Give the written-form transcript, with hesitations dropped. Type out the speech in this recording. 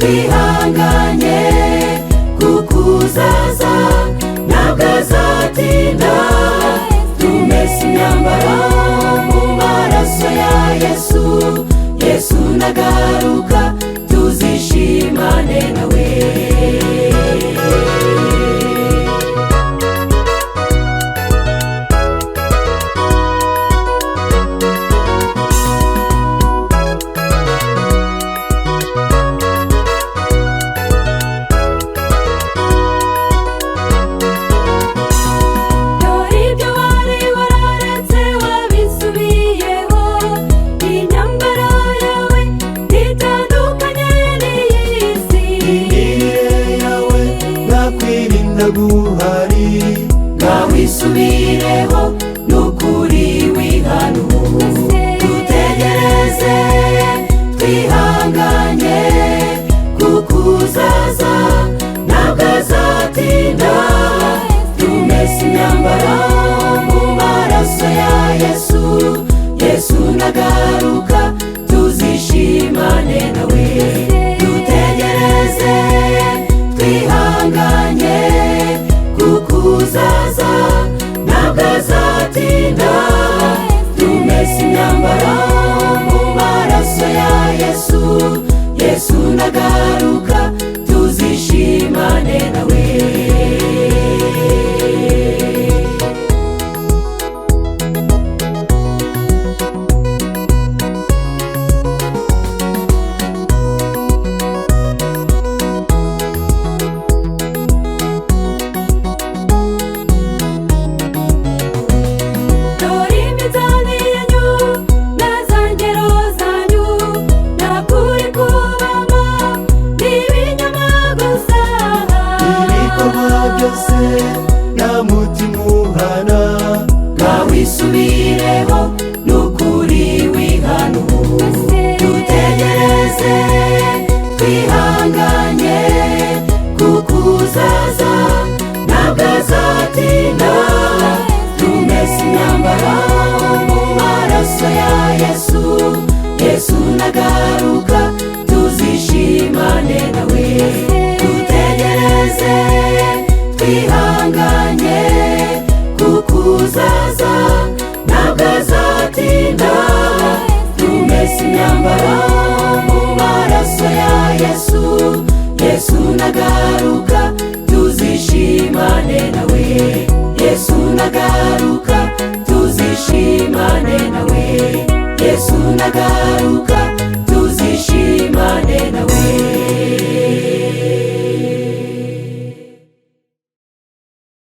twihanganye kuko uzaza ntabwo azatinda. Tumese imyambaro mu maraso ya Yesu, Yesu nagaruka tuzishimane nawe. Guhari ngawisubireho nukuri wihanu. Dutegereze twihanganye kuko uzaza ntabwo azatinda. Tumese imyambaro mu maraso ya Yesu, Yesu nagaruka tuzishimane nawe. Dutegereze twihanganye kuko uzaza ntabwo azatinda. Tumese imyambaro mu maraso ya Yesu, Yesu nagaruka tuzishimane nawe. nta mutima uhana ngawisubireho nukuri wihanu. Dutegereze twihanganye kuko uzaza ntabwo azatinda. Tumese imyambaro mu maraso ya Yesu, Yesu nagaruka tuzishimane nawe. Dutegereze twihanganye kuko uzaza ntabwo azatinda. Tumese imyambaro mu maraso ya Yesu, Yesu nagaruka tuzishimane nawe. Yesu nagaruka tuzishimane nawe. Yesu nagaruka